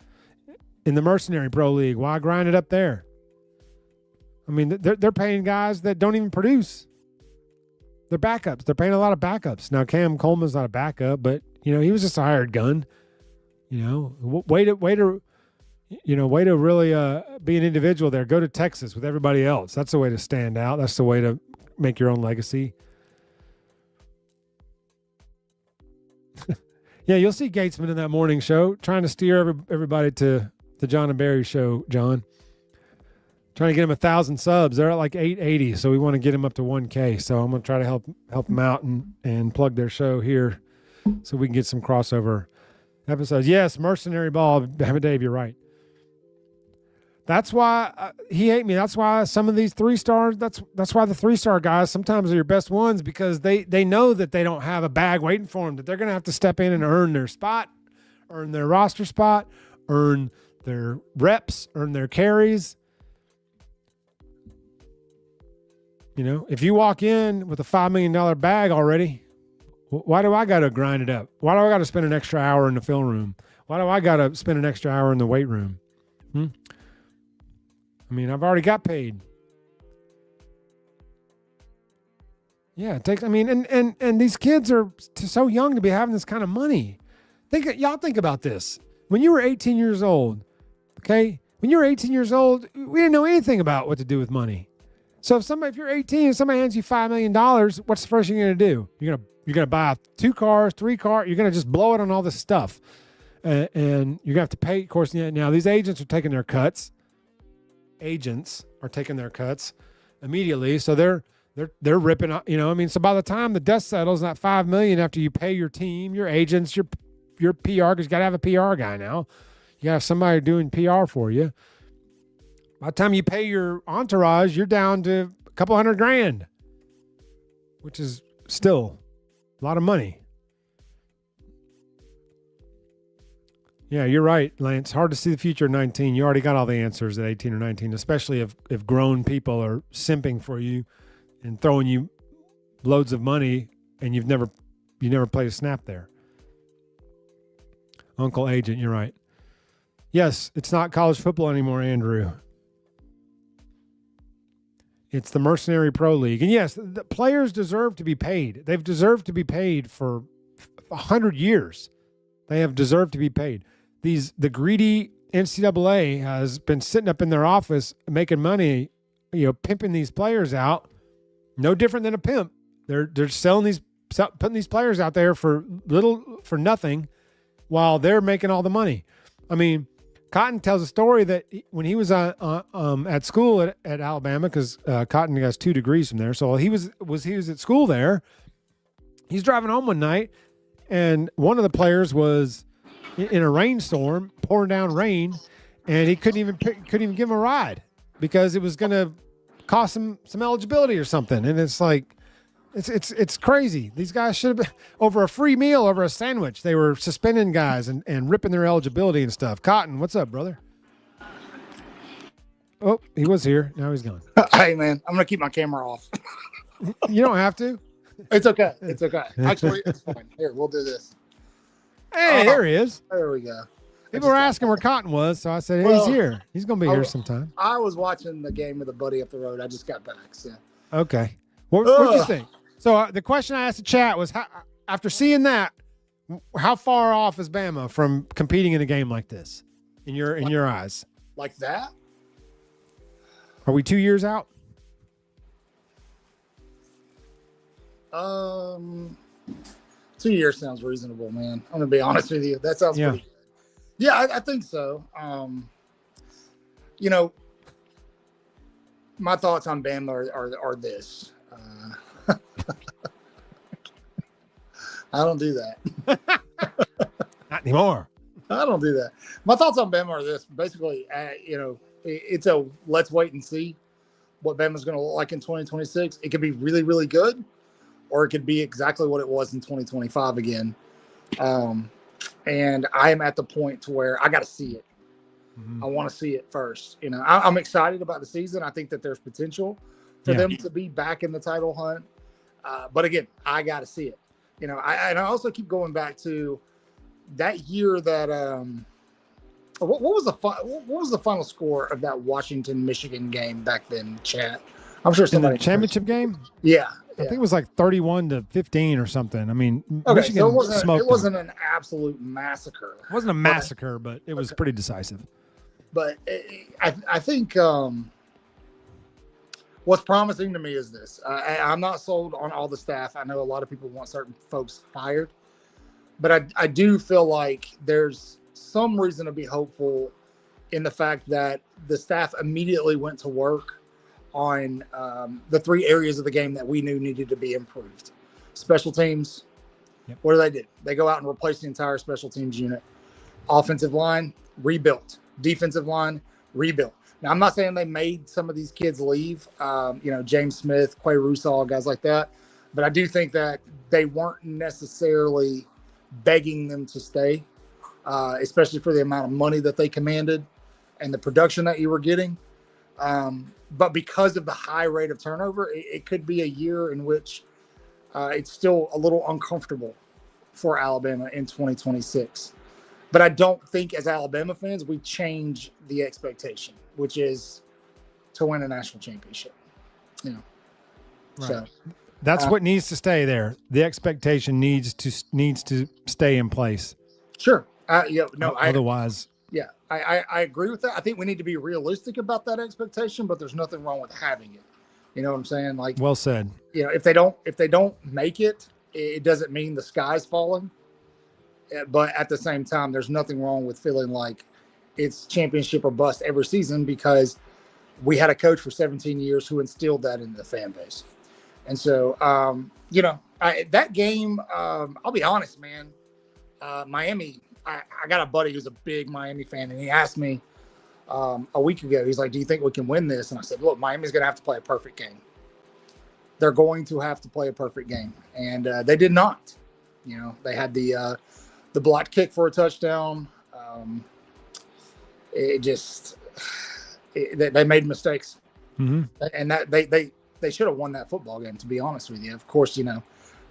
In the Mercenary Pro League, why grind it up there? I mean, they're paying guys that don't even produce. They're backups. They're paying a lot of backups. Now, Cam Coleman's not a backup, but, he was just a hired gun. Way to really be an individual there. Go to Texas with everybody else. That's the way to stand out. That's the way to make your own legacy. Yeah, you'll see Gatesman in that morning show trying to steer everybody to the John and Barry show, John. Trying to get him 1,000 subs. They're at like 880, so we want to get him up to 1K. So I'm going to try to help them out and plug their show here so we can get some crossover episodes. Yes, Mercenary Ball. Dave, you're right. That's why he ate me. That's why some of these 3-stars, that's why the 3-star guys sometimes are your best ones, because they know that they don't have a bag waiting for them, that they're going to have to step in and earn their spot, earn their roster spot, earn their reps, earn their carries. If you walk in with a $5 million bag already, why do I got to grind it up? Why do I got to spend an extra hour in the film room? Why do I got to spend an extra hour in the weight room? I mean, I've already got paid. Yeah, it takes. I mean, and these kids are so young to be having this kind of money. Y'all think about this. When you were 18 years old, okay? When you were 18 years old, we didn't know anything about what to do with money. So if you're 18 and somebody hands you $5 million, what's the first thing you're gonna do? You're gonna buy 2 cars, 3 cars. You're gonna just blow it on all this stuff, and you're gonna have to pay. Of course, now these agents are taking their cuts. Agents are taking their cuts immediately, so they're ripping. So by the time the dust settles, that $5 million after you pay your team, your agents, your PR, because you gotta have a PR guy now. You gotta have somebody doing PR for you. By the time you pay your entourage, you're down to a couple $100,000, which is still a lot of money. Yeah, you're right, Lance. Hard to see the future at 19. You already got all the answers at 18 or 19, especially if grown people are simping for you and throwing you loads of money and you never played a snap there. Uncle Agent, you're right. Yes, it's not college football anymore, Andrew. It's the Mercenary Pro League. And yes, the players deserve to be paid. They've deserved to be paid for 100 years. They have deserved to be paid. The greedy NCAA has been sitting up in their office making money, pimping these players out. No different than a pimp. They're putting these players out there for nothing while they're making all the money. I mean, Cotton tells a story that when he was at school at Alabama, because Cotton has 2 degrees from there, so he was at school there. He's driving home one night, and one of the players was in a rainstorm, pouring down rain, and he couldn't even give him a ride because it was going to cost him some eligibility or something. And it's like, it's crazy. These guys should have been over a free meal, over a sandwich. They were suspending guys and ripping their eligibility and stuff. Cotton, what's up, brother? Oh, he was here. Now he's gone. Hey, man, I'm going to keep my camera off. You don't have to. It's okay. It's okay. Actually, it's fine. Here, we'll do this. Hey, there he is. There we go. People were asking where Cotton was, so I said, hey, he's here. He's going to be here sometime. I was watching the game with a buddy up the road. I just got back, so. Okay. What'd you think? So the question I asked the chat was, after seeing that, how far off is Bama from competing in a game like this, in your eyes? Like that? Are we 2 years out? 2 years sounds reasonable, man. I'm gonna be honest with you. That sounds pretty good. Yeah, I think so. My thoughts on Bama are this. I don't do that. Not anymore. I don't do that. My thoughts on Bama are this. Basically, it's a let's wait and see what Bama's going to look like in 2026. It could be really, really good, or it could be exactly what it was in 2025 again. And I am at the point to where I got to see it. Mm-hmm. I want to see it first. I'm excited about the season. I think that there's potential for them to be back in the title hunt. But again, I got to see it. And I also keep going back to that year that what was the final score of that Washington Michigan game back then, chat? I'm sure somebody in the championship game. Yeah. I think it was like 31-15 or something. I mean, okay, Michigan so it wasn't an absolute massacre. It wasn't a massacre, but it was pretty decisive. But I think what's promising to me is this. I'm not sold on all the staff. I know a lot of people want certain folks fired, but I do feel like there's some reason to be hopeful in the fact that the staff immediately went to work on the three areas of the game that we knew needed to be improved. Special teams. Yep. What do? They go out and replace the entire special teams unit. Offensive line, rebuilt. Defensive line, rebuilt. Now, I'm not saying they made some of these kids leave, James Smith, Quay Rusall, guys like that. But I do think that they weren't necessarily begging them to stay, especially for the amount of money that they commanded and the production that you were getting. But because of the high rate of turnover, it could be a year in which it's still a little uncomfortable for Alabama in 2026. But I don't think as Alabama fans, we change the expectation, which is to win a national championship. Right. So that's what needs to stay there. The expectation needs to stay in place. Sure. Otherwise. Yeah, I agree with that. I think we need to be realistic about that expectation, but there's nothing wrong with having it. You know what I'm saying? Like, well said. If they don't make it, it doesn't mean the sky's falling. But at the same time, there's nothing wrong with feeling like it's championship or bust every season, because we had a coach for 17 years who instilled that in the fan base. And so, that game, I'll be honest, man, Miami. I got a buddy who's a big Miami fan, and he asked me a week ago, he's like, do you think we can win this? And I said, look, Miami's going to have to play a perfect game. They're going to have to play a perfect game. And they did not. They had the blocked kick for a touchdown. They made mistakes. Mm-hmm. And that they should have won that football game, to be honest with you. Of course,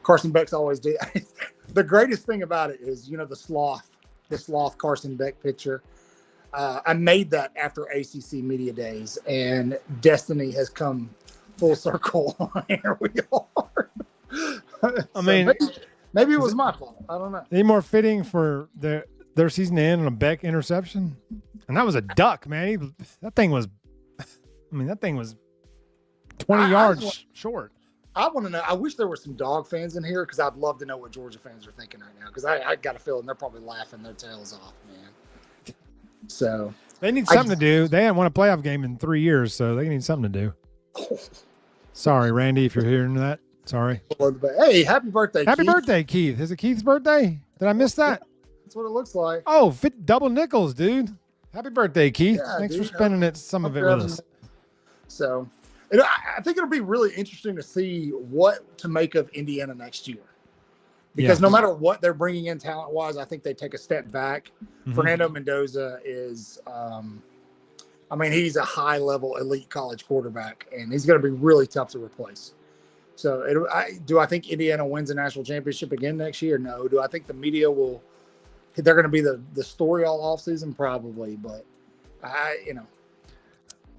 Carson Beck's always do. The greatest thing about it is, the sloth Carson Beck picture. I made that after ACC Media Days, and destiny has come full circle. Here we are. Maybe it was my fault. I don't know. Any more fitting for their season to end on a Beck interception? And that was a duck, man. That thing was 20 yards short. I want to know. I wish there were some dog fans in here, because I'd love to know what Georgia fans are thinking right now, because I got a feeling they're probably laughing their tails off, man. So they need something to do. They haven't won a playoff game in 3 years, so they need something to do. Sorry, Randy, if you're hearing that. Sorry. Hey, happy birthday, Happy Keith. birthday, Keith. Is it Keith's birthday? Did I miss that? That's what it looks like. Oh, double nickels, dude. Happy birthday, Keith. Yeah, Thanks for spending some of it with us. So I think it'll be really interesting to see what to make of Indiana next year. Because no matter what they're bringing in talent-wise, I think they take a step back. Mm-hmm. Fernando Mendoza is he's a high-level elite college quarterback, and he's going to be really tough to replace. So do I think Indiana wins a national championship again next year? No. Do I think the media they're going to be the story all offseason? Probably, but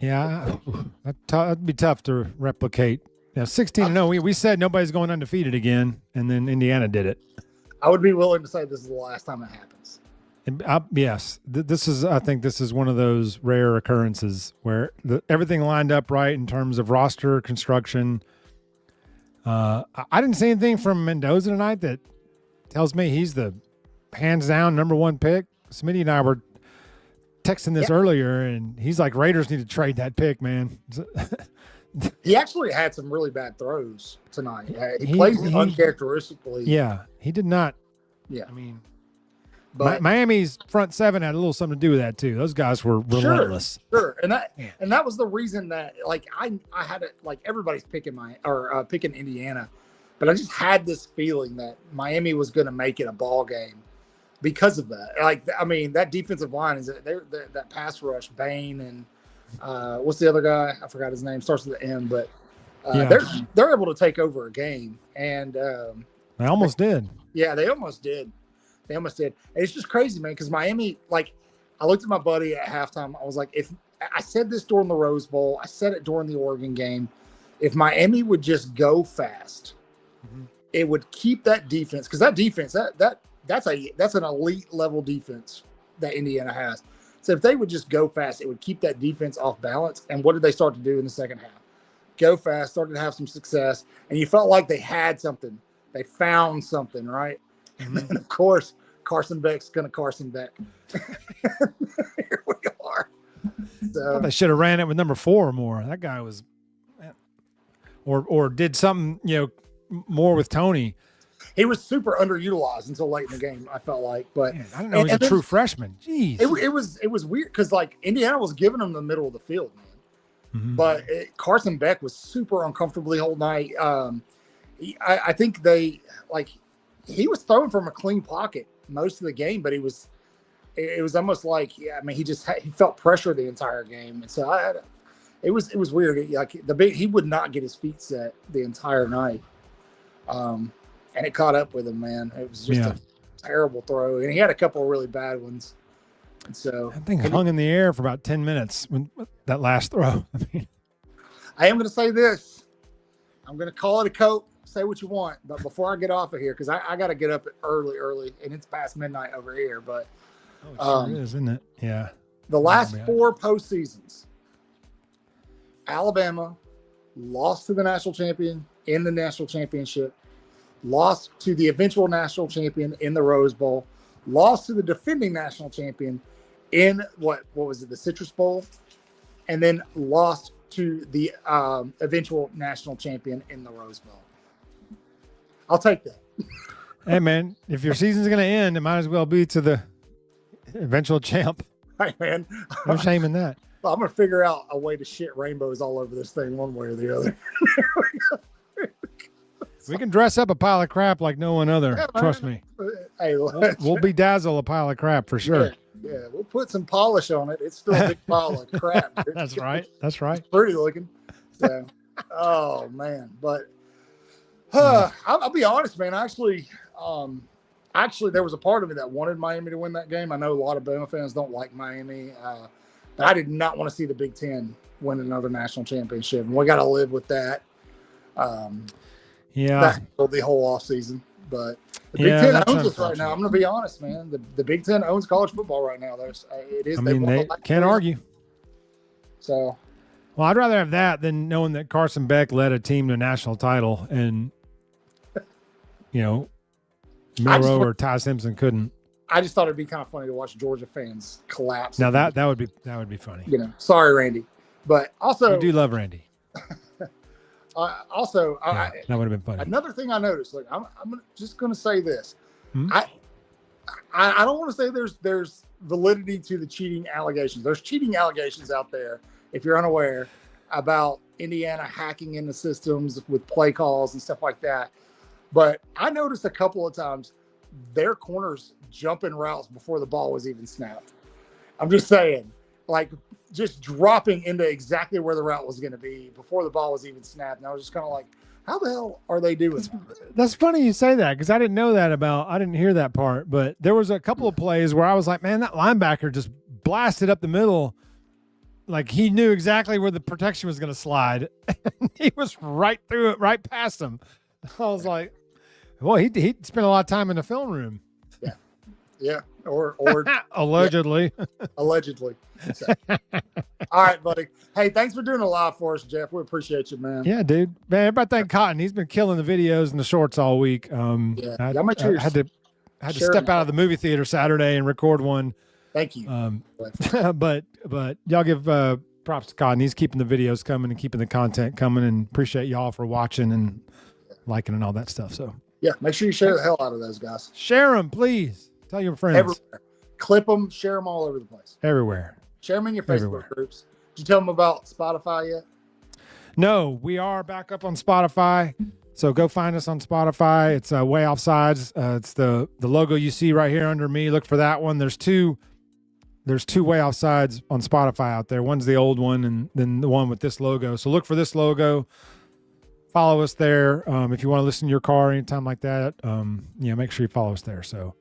Yeah, that'd be tough to replicate. 16-0. We said nobody's going undefeated again, and then Indiana did it. I would be willing to say this is the last time it happens. Yes, I think this is one of those rare occurrences where everything lined up right in terms of roster construction. I didn't see anything from Mendoza tonight that tells me he's the hands down number one pick. Smitty and I were texting this earlier, and he's like, Raiders need to trade that pick, man. He actually had some really bad throws tonight. He plays uncharacteristically. Yeah, he did not. Yeah. But Miami's front seven had a little something to do with that too. Those guys were relentless. Sure. And that was the reason that I had it, everybody's picking picking Indiana, but I just had this feeling that Miami was going to make it a ball game because of that. That defensive line is that pass rush, Bain and what's the other guy? I forgot his name. Starts with an M, but Yeah. They're able to take over a game, and They almost did. yeah, they almost did. They almost did. And it's just crazy, man, because Miami, like, I looked at my buddy at halftime. I was like, if I said this during the Rose Bowl, I said it during the Oregon game, if Miami would just go fast, it would keep that defense, because that defense, that's an elite level defense that Indiana has. So if they would just go fast, it would keep that defense off balance. And what did they start to do in the second half? Go fast, started to have some success, and you felt like they had something. They found something, right? And then, of course, Carson Beck's going to Carson Beck. Here we are. So, They should have ran it with number 4 or more. That guy was, or did something, more with Tony. he was super underutilized until late in the game, I felt like. But Man, I don't know. He's a true freshman. Jeez. It was weird because, like, Indiana was giving him the middle of the field, man. But Carson Beck was super uncomfortably whole night. I think he was throwing from a clean pocket most of the game, but it was almost like, he felt pressure the entire game. And so it was weird. Like he would not get his feet set the entire night. And it caught up with him, man. It was just a terrible throw. And he had a couple of really bad ones. And so I think hung in the air for about 10 minutes when that last throw. I am going to say this. I'm going to call it a coat. Say what you want. But before I get off of here, because I got to get up early, and it's past midnight over here. But it sure is, isn't it? Yeah. The last 4 postseasons, Alabama lost to the national champion in the national championship, lost to the eventual national champion in the Rose Bowl, lost to the defending national champion in what was it, the Citrus Bowl, and then lost to the eventual national champion in the Rose Bowl. I'll take that. Hey, man, if your season's going to end, it might as well be to the eventual champ. Hey, man. No shame in that. I'm going to figure out a way to shit rainbows all over this thing one way or the other. We can dress up a pile of crap like no one other. Yeah, Trust me. Hey, We'll bedazzle a pile of crap for sure. Yeah, we'll put some polish on it. It's still a big pile of crap. That's right. That's right. It's pretty looking. So, oh, man. But I'll be honest, man. Actually, there was a part of me that wanted Miami to win that game. I know a lot of Bama fans don't like Miami. But I did not want to see the Big Ten win another national championship. And we got to live with that. Yeah. The whole offseason. But the Big Ten owns us right now. I'm going to be honest, man. The Big Ten owns college football right now. They can't argue. So, well, I'd rather have that than knowing that Carson Beck led a team to a national title and, Milroe or Ty Simpson couldn't. I just thought it'd be kind of funny to watch Georgia fans collapse. Now that would be funny. Sorry, Randy, but also I do love Randy. that would have been funny. Another thing I noticed, like I'm just going to say this, I don't want to say there's validity to the cheating allegations. There's cheating allegations out there, if you're unaware, about Indiana hacking into systems with play calls and stuff like that. But I noticed a couple of times their corners jumping routes before the ball was even snapped. I'm just saying, like, just dropping into exactly where the route was going to be before the ball was even snapped. And I was just kind of like, how the hell are they doing that? That's funny you say that, because I didn't know that I didn't hear that part. But there was a couple of plays where I was like, man, that linebacker just blasted up the middle. Like he knew exactly where the protection was going to slide. He was right through it, right past him. I was like, well, he spent a lot of time in the film room. Yeah. Or allegedly. Yeah. Allegedly. So. All right, buddy. Hey, thanks for doing a live for us, Jeff. We appreciate you, man. Yeah, dude. Man, everybody thank Cotton. He's been killing the videos and the shorts all week. I had to step out of the movie theater Saturday and record one. Thank you. But y'all give props to Cotton. He's keeping the videos coming and keeping the content coming, and appreciate y'all for watching and liking and all that stuff. So yeah, make sure you share the hell out of those guys. Share them, please. Tell your friends. Everywhere. Clip them, share them all over the place. Everywhere. Share them in your Facebook groups. Did you tell them about Spotify yet? No, we are back up on Spotify. So go find us on Spotify. It's Waaaay Offsides. It's the logo you see right here under me. Look for that one. There's two Waaaay Offsides on Spotify out there. One's the old one, and then the one with this logo. So look for this logo. follow us there. If you want to listen to your car anytime like that, make sure you follow us there. So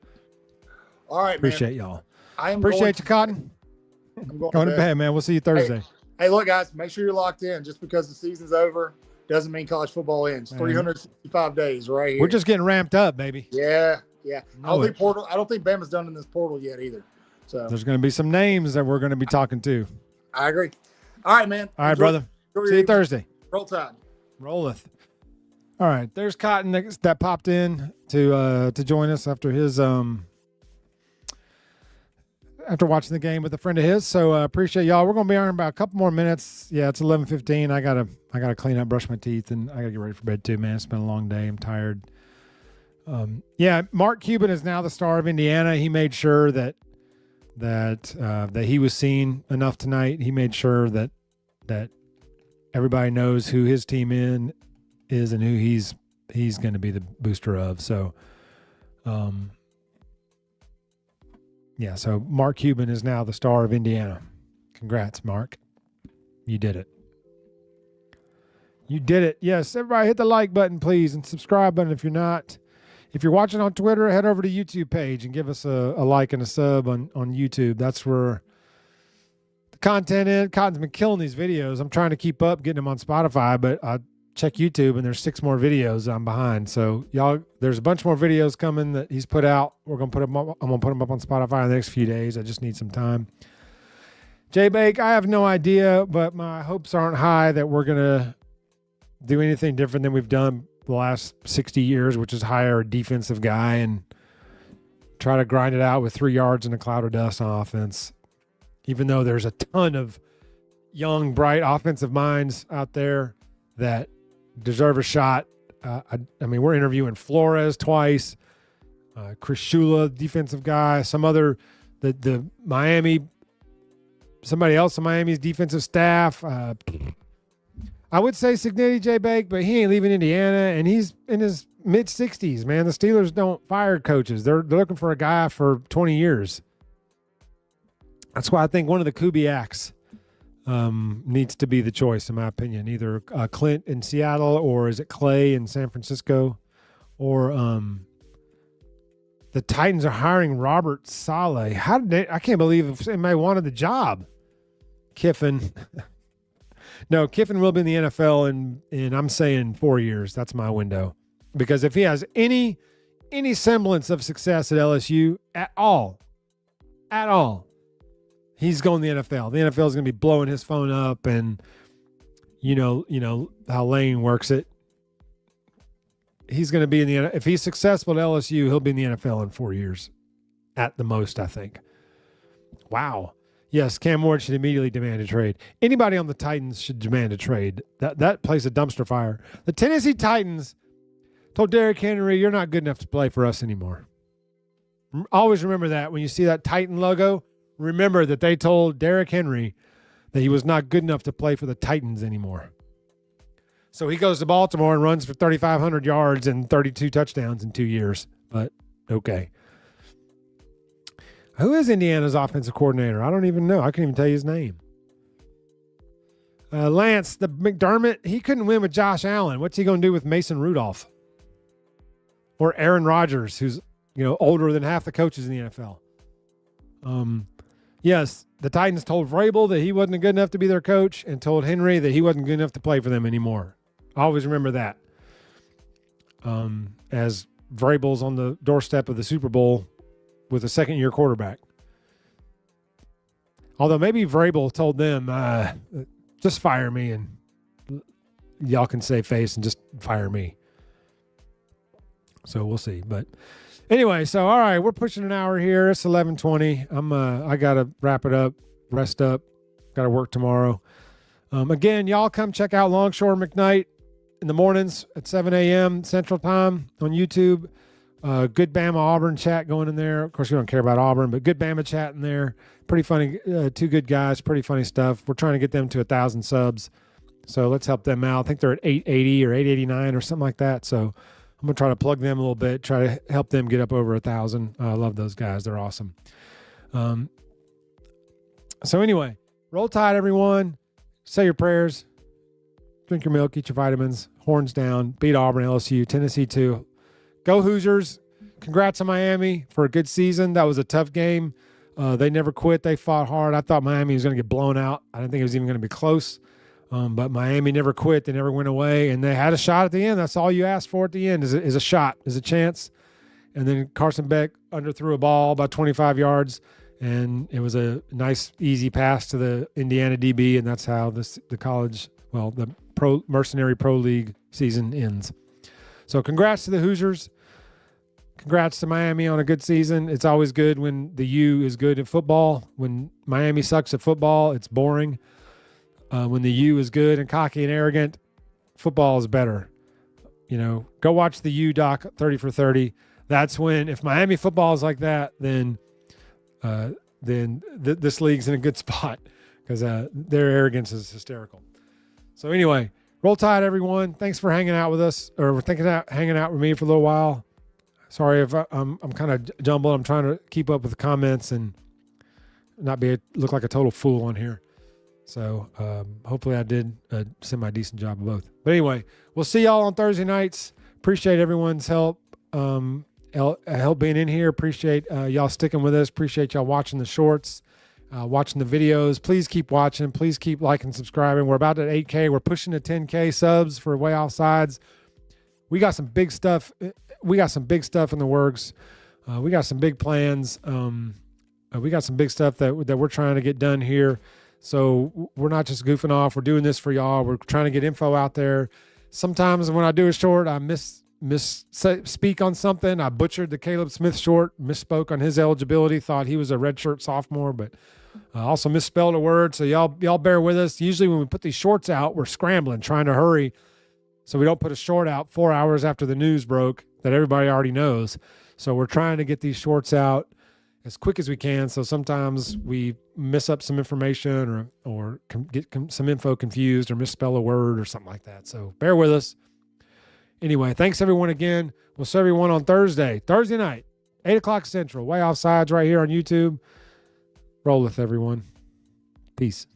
all right, appreciate y'all. I appreciate you, Cotton. I'm going to bed, man. We'll see you Thursday. Hey, look, guys, make sure you're locked in. Just because the season's over doesn't mean college football ends. 365 days right here. We're just getting ramped up, baby. Yeah. I don't think Bama's done in this portal yet either. So there's going to be some names that we're going to be talking to. I agree. All right, man. All right, brother. See you Thursday. Roll Tide. Rolleth. All right, there's Cotton that popped in to join us after his after watching the game with a friend of his. So appreciate y'all. We're gonna be on in about a couple more minutes. Yeah, it's 11:15. I gotta clean up, brush my teeth, and I gotta get ready for bed too, man. It's been a long day. I'm tired. Mark Cuban is now the star of Indiana. He made sure that he was seen enough tonight. He made sure that everybody knows who his team is and who he's going to be the booster of. So, so Mark Cuban is now the star of Indiana. Congrats, Mark. You did it. You did it. Yes, everybody hit the like button, please, and subscribe button if you're not. If you're watching on Twitter, head over to the YouTube page and give us a like and a sub on YouTube. That's where the content is. Cotton's been killing these videos. I'm trying to keep up, getting them on Spotify, but I check YouTube and there's 6 more videos I'm behind. So y'all, there's a bunch more videos coming that he's put out. We're gonna put them up. I'm gonna put them up on Spotify in the next few days. I just need some time. Jay Bake, I have no idea, but my hopes aren't high that we're gonna do anything different than we've done the last 60 years, which is hire a defensive guy and try to grind it out with 3 yards and a cloud of dust on offense. Even though there's a ton of young, bright offensive minds out there that deserve a shot. I mean, we're interviewing Flores twice, Chris Shula, defensive guy, the Miami, somebody else on Miami's defensive staff. I would say Cignetti, J. Bake, but he ain't leaving Indiana, and he's in his mid-60s, man. The Steelers don't fire coaches. They're looking for a guy for 20 years. That's why I think one of the Kubiaks needs to be the choice, in my opinion. Either Clint in Seattle, or is it Clay in San Francisco? Or the Titans are hiring Robert Saleh. I can't believe somebody wanted the job. Kiffin. No, Kiffin will be in the NFL in I'm saying 4 years. That's my window. Because if he has any semblance of success at LSU at all, he's going to the NFL. The NFL is going to be blowing his phone up, and you know how Lane works it. He's going to be in the NFL. If he's successful at LSU, he'll be in the NFL in 4 years at the most, I think. Wow. Yes, Cam Ward should immediately demand a trade. Anybody on the Titans should demand a trade. That place a dumpster fire. The Tennessee Titans told Derrick Henry, "You're not good enough to play for us anymore." Always remember that. When you see that Titan logo, remember that they told Derrick Henry that he was not good enough to play for the Titans anymore. So he goes to Baltimore and runs for 3,500 yards and 32 touchdowns in 2 years. But okay. Who is Indiana's offensive coordinator? I don't even know. I can't even tell you his name. Lance, the McDermott, he couldn't win with Josh Allen. What's he going to do with Mason Rudolph? Or Aaron Rodgers, who's older than half the coaches in the NFL. Yes, the Titans told Vrabel that he wasn't good enough to be their coach, and told Henry that he wasn't good enough to play for them anymore. I always remember that. As Vrabel's on the doorstep of the Super Bowl with a second-year quarterback. Although maybe Vrabel told them, just fire me and y'all can save face and just fire me. So we'll see. But anyway, so all right, we're pushing an hour here. It's 11:20. I gotta wrap it up, rest up. Gotta work tomorrow. Again, y'all come check out Longshore McKnight in the mornings at 7 a.m. Central Time on YouTube. Good Bama Auburn chat going in there. Of course, we don't care about Auburn, but good Bama chat in there. Pretty funny. 2 good guys. Pretty funny stuff. We're trying to get them to 1,000 subs. So let's help them out. I think they're at 880 or 889 or something like that. So I'm going to try to plug them a little bit, try to help them get up over 1,000. I love those guys. They're awesome. So anyway, roll tide, everyone. Say your prayers. drink your milk, eat your vitamins, horns down, beat Auburn, LSU, Tennessee 2. Go Hoosiers. Congrats on Miami for a good season. That was a tough game. They never quit. They fought hard. I thought Miami was going to get blown out. I didn't think it was even going to be close. But Miami never quit. They never went away, and they had a shot at the end. That's all you asked for at the end is a shot, is a chance. And then Carson Beck underthrew a ball about 25 yards, and it was a nice, easy pass to the Indiana DB, and that's how the Mercenary Pro League season ends. So congrats to the Hoosiers. Congrats to Miami on a good season. It's always good when the U is good at football. When Miami sucks at football, it's boring. When the U is good and cocky and arrogant, football is better. Go watch the U doc 30 for 30. That's when, if Miami football is like that, then this league's in a good spot because their arrogance is hysterical. So anyway, roll tide, everyone. Thanks for hanging out with us, or hanging out with me for a little while. Sorry if I'm kind of jumbled. I'm trying to keep up with the comments and not look like a total fool on here. So hopefully I did a semi-decent job of both. But anyway, we'll see y'all on Thursday nights. Appreciate everyone's help being in here. Appreciate y'all sticking with us. Appreciate y'all watching the shorts, watching the videos. Please keep watching. Please keep liking, subscribing. We're about at 8K. We're pushing to 10K subs for Waaaay Offsides. We got some big stuff. We got some big stuff in the works. We got some big plans. We got some big stuff that we're trying to get done here. So we're not just goofing off. We're doing this for y'all. We're trying to get info out there. Sometimes when I do a short, I misspeak on something. I butchered the Caleb Smith short, misspoke on his eligibility, thought he was a redshirt sophomore, but also misspelled a word. So y'all bear with us. Usually when we put these shorts out, we're scrambling, trying to hurry so we don't put a short out 4 hours after the news broke that everybody already knows. So we're trying to get these shorts out as quick as we can. So sometimes we miss up some information or get some info confused or misspell a word or something like that. So bear with us. Anyway, thanks everyone again. We'll see everyone on Thursday night, 8 o'clock Central. Waaaay Offsides right here on YouTube. Roll with everyone. Peace.